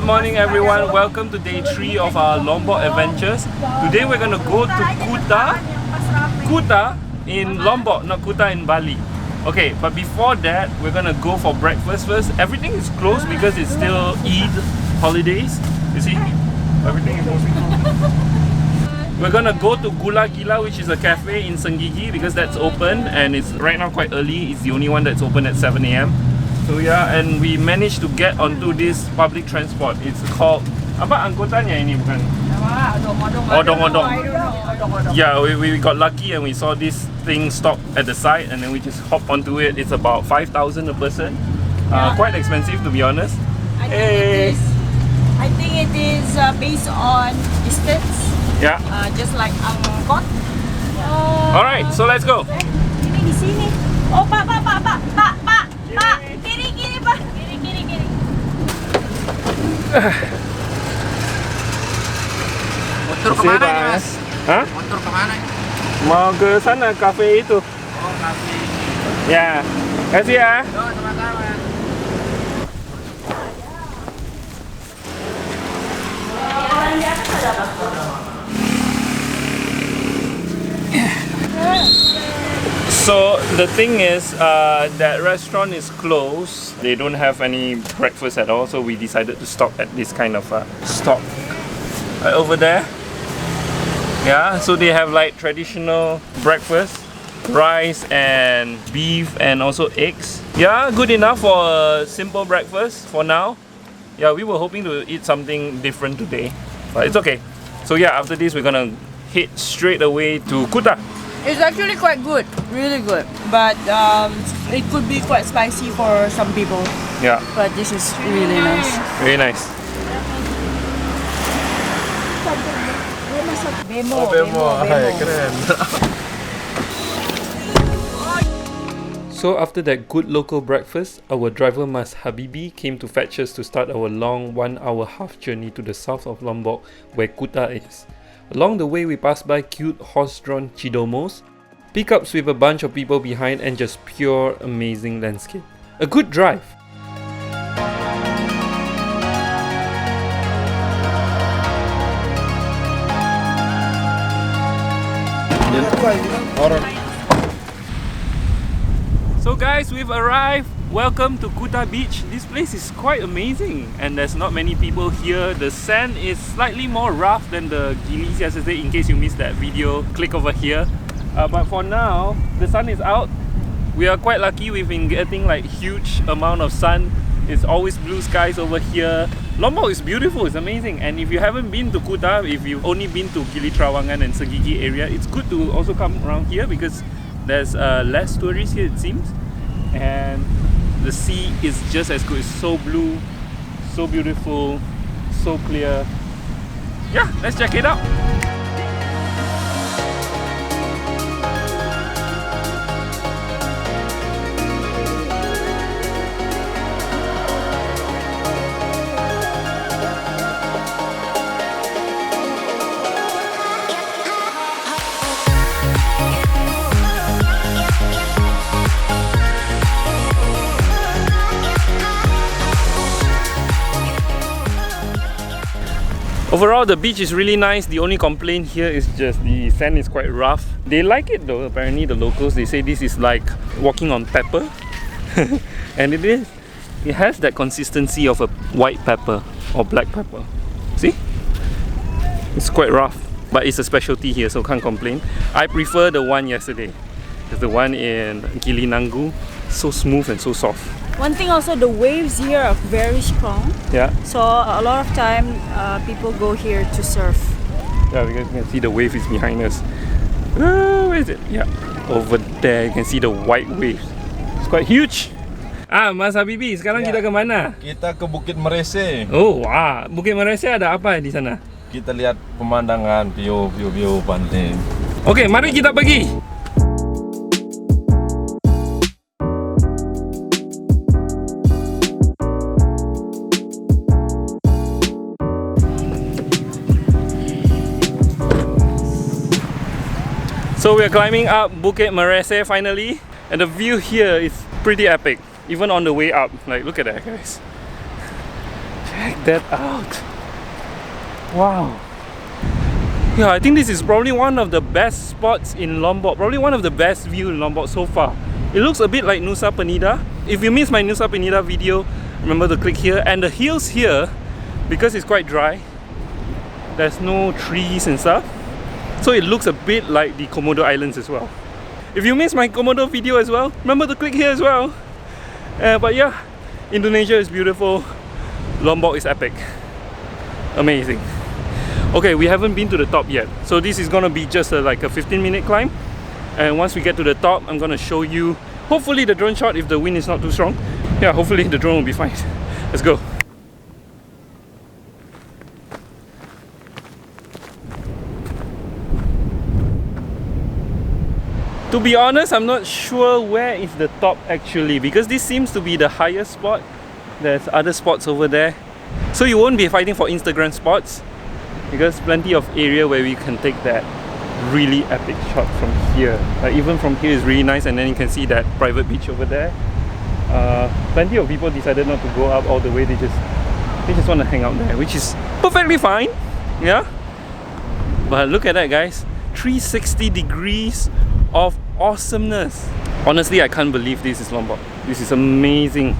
morning everyone, welcome to day 3 of our Lombok adventures. Today we're gonna go to Kuta in Lombok, not Kuta in Bali. Okay, but before that we're gonna go for breakfast first. Everything is closed because it's still Eid holidays. You see? Everything is mostly closed. We're gonna go to Gula Gila, which is a cafe in Senggigi because that's open and it's right now quite early. It's the only one that's open at 7 AM. So yeah, and we managed to get onto this public transport. It's called apa angkutannya ini bukan? Odong-odong. Yeah, we got lucky and we saw this thing stop at the side and then we just hop onto it. It's about 5,000 a person. Quite expensive to be honest. I think it is based on distance. Yeah. Just like angkot. Alright, so let's go. Ini di sini. Oh, Pak. Kiri, Pak. Kiri. Motor kemana nih, Mas? Hah? Motor kemana? Mau ke sana, kafe itu. Oh, kafe. Ya, kasih ya. Yo, sama-sama. So the thing is, that restaurant is closed. They don't have any breakfast at all. So we decided to stop at this kind of stop right over there. Yeah, so they have like traditional breakfast, rice and beef and also eggs. Yeah, good enough for a simple breakfast for now. Yeah, we were hoping to eat something different today, but it's okay. So yeah, after this we're gonna head straight away to Kuta. It's actually quite good, really good. But it could be quite spicy for some people. Yeah, But this is really nice. very nice. Bemo. Keren. So after that good local breakfast, our driver Mas Habibi came to fetch us to start our long 1.5-hour journey to the south of Lombok where Kuta is. Along the way we passed by cute horse-drawn chidomos, pickups with a bunch of people behind and just pure amazing landscape. A good drive! So guys, we've arrived. Welcome to Kuta Beach. This place is quite amazing and there's not many people here. The sand is slightly more rough than the Gilis yesterday. In case you missed that video, click over here. But for now, the sun is out. We are quite lucky. We've been getting like huge amount of sun. It's always blue skies over here. Lombok is beautiful, it's amazing. And if you haven't been to Kuta, if you've only been to Gili Trawangan and Senggigi area, it's good to also come around here because there's less tourists here it seems. And the sea is just as good. It's so blue, so beautiful, so clear. Yeah, let's check it out. Overall, the beach is really nice. The only complaint here is just the sand is quite rough. They like it though, apparently the locals. They say this is like walking on pepper. And it is. It has that consistency of a white pepper or black pepper. See? It's quite rough, but it's a specialty here, so can't complain. I prefer the one yesterday. It's the one in Gili Nanggu. So smooth and so soft. One thing also, the waves here are very strong. Yeah. So a lot of time people go here to surf. Yeah, because you can see the wave is behind us. Where is it? Yeah, over there you can see the white waves. It's quite huge. Mas Habibi, sekarang kita ke mana? Kita ke Bukit Merese. Oh, wah, Bukit Merese ada apa di sana? Kita lihat pemandangan, view pantai. Oke, mari kita pergi. So we're climbing up Bukit Merese finally, and the view here is pretty epic, even on the way up. Like, look at that, guys. Check that out. Wow. Yeah, I think this is probably one of the best spots in Lombok. Probably one of the best view in Lombok so far. It looks a bit like Nusa Penida. If you missed my Nusa Penida video, remember to click here. And the hills here, because it's quite dry, there's no trees and stuff, so it looks a bit like the Komodo Islands as well. If you missed my Komodo video as well, remember to click here as well. But yeah, Indonesia is beautiful. Lombok is epic. Amazing. Okay, we haven't been to the top yet, so this is gonna be just like a 15-minute climb. And once we get to the top, I'm gonna show you, hopefully the drone shot if the wind is not too strong. Yeah, hopefully the drone will be fine. Let's go. To be honest, I'm not sure where is the top actually, because this seems to be the highest spot. There's other spots over there, so you won't be fighting for Instagram spots, because plenty of area where we can take that really epic shot from here. Like even from here is really nice, and then you can see that private beach over there. Plenty of people decided not to go up all the way. They just want to hang out there, which is perfectly fine. Yeah, but look at that, guys. 360 degrees of awesomeness. Honestly, I can't believe this is Lombok. This is amazing.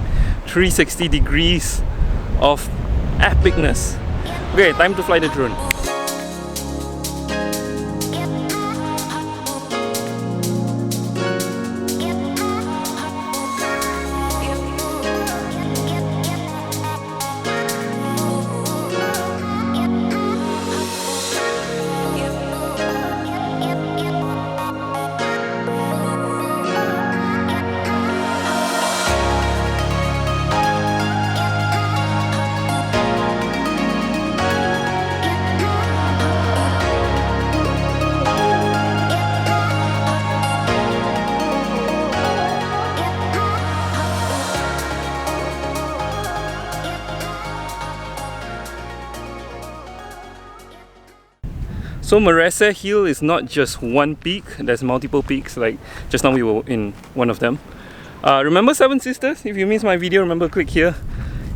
360 degrees of epicness. Okay, time to fly the drone. So Merese Hill is not just one peak, there's multiple peaks. Like just now we were in one of them. Remember Seven Sisters? If you missed my video, remember click here.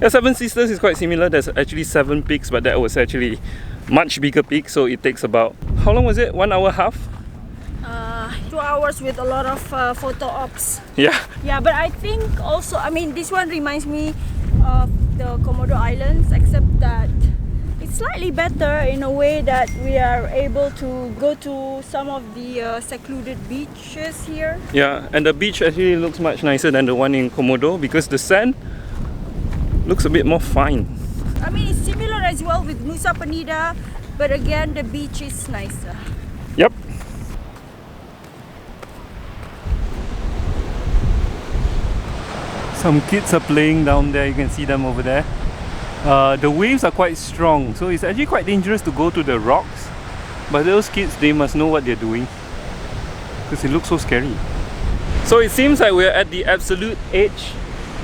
Yeah, Seven Sisters is quite similar. There's actually 7 peaks, but that was actually much bigger peak, so it takes about, how long was it? 1 hour half? 2 hours with a lot of photo ops. Yeah. Yeah, but I think also, I mean, this one reminds me of the Komodo Islands, except that it's slightly better in a way that we are able to go to some of the secluded beaches here. Yeah, and the beach actually looks much nicer than the one in Komodo because the sand looks a bit more fine. I mean, it's similar as well with Nusa Penida, but again, the beach is nicer. Yep. Some kids are playing down there, you can see them over there. The waves are quite strong, so it's actually quite dangerous to go to the rocks. But those kids, they must know what they're doing, because it looks so scary. So it seems like we're at the absolute edge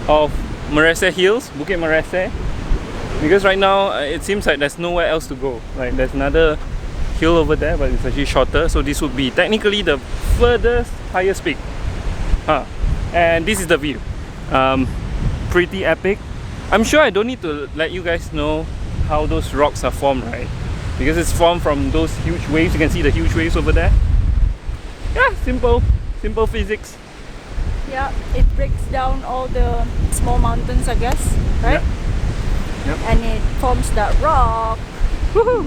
of Merese Hills, Bukit Merese. Because right now, it seems like there's nowhere else to go. Like there's another hill over there, but it's actually shorter. So this would be technically the furthest highest peak. And this is the view. Pretty epic. I'm sure I don't need to let you guys know how those rocks are formed, right? Because it's formed from those huge waves. You can see the huge waves over there. Yeah, simple physics. Yeah, it breaks down all the small mountains, I guess, right? Yeah. Yep. And it forms that rock. Woohoo!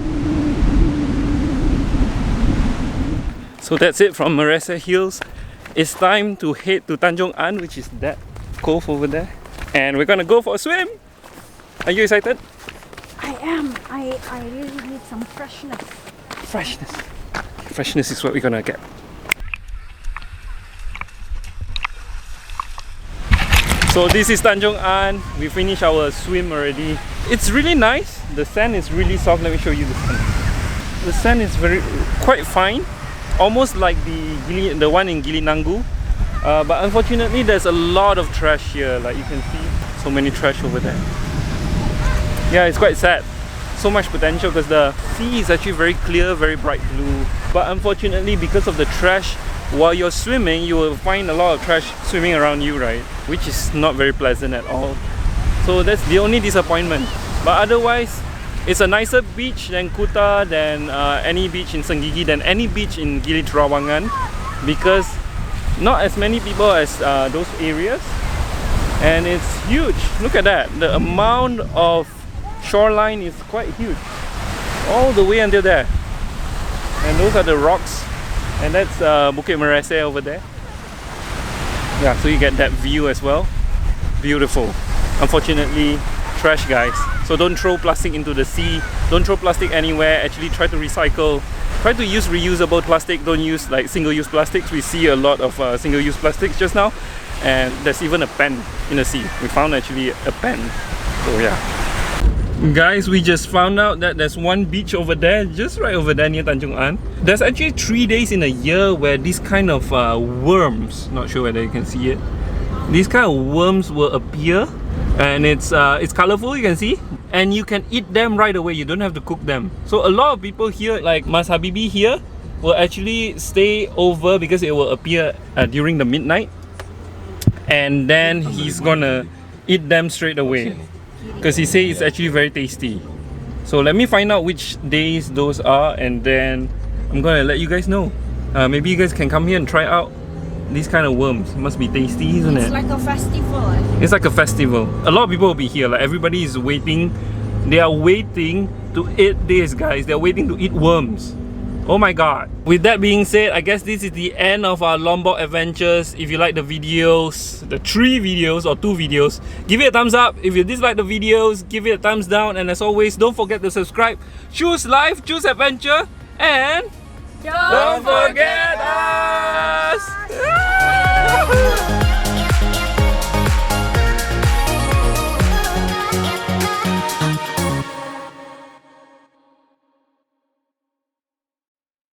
So that's it from Merese Hills. It's time to head to Tanjung Aan, which is that cove over there. And we're gonna go for a swim. Are you excited? I am. I really need some freshness. Freshness is what we're gonna get. So this is Tanjung Aan. We finished our swim already. It's really nice. The sand is really soft. Let me show you the sand. The sand is quite fine, almost like the one in Gili Nanggu. But unfortunately, there's a lot of trash here. Like you can see, so many trash over there. Yeah, it's quite sad. So much potential because the sea is actually very clear, very bright blue. But unfortunately, because of the trash, while you're swimming, you will find a lot of trash swimming around you, right? Which is not very pleasant at all. So that's the only disappointment. But otherwise, it's a nicer beach than Kuta, than any beach in Senggigi, than any beach in Gili Trawangan, because not as many people as those areas, and it's huge. Look at that, the amount of shoreline is quite huge, all the way until there, and those are the rocks, and that's Bukit Merese over there. Yeah, so you get that view as well. Beautiful. Unfortunately, trash, guys, so don't throw plastic into the sea, don't throw plastic anywhere. Actually try to recycle, try to use reusable plastic, don't use like single-use plastics. We see a lot of single-use plastics just now, and there's even a pen in the sea. We found actually a pen, so yeah. Guys, we just found out that there's one beach over there, just right over there near Tanjung Aan. There's actually 3 days in a year where these kind of worms, not sure whether you can see it, these kind of worms will appear, and it's colorful, you can see, and you can eat them right away. You don't have to cook them. So a lot of people here, like Mas Habibi here, will actually stay over because it will appear during the midnight, and then he's gonna eat them straight away because he says it's actually very tasty. So let me find out which days those are, and then I'm gonna let you guys know. Maybe you guys can come here and try out these kind of worms. It must be tasty, isn't it? It's like a festival, I think. It's like a festival. A lot of people will be here. Like everybody is waiting. They are waiting to eat this, guys. They're waiting to eat worms. Oh my god. With that being said, I guess this is the end of our Lombok adventures. If you like the videos, the 3 videos or 2 videos, give it a thumbs up. If you dislike the videos, give it a thumbs down. And as always, don't forget to subscribe. Choose life, choose adventure, and don't forget us!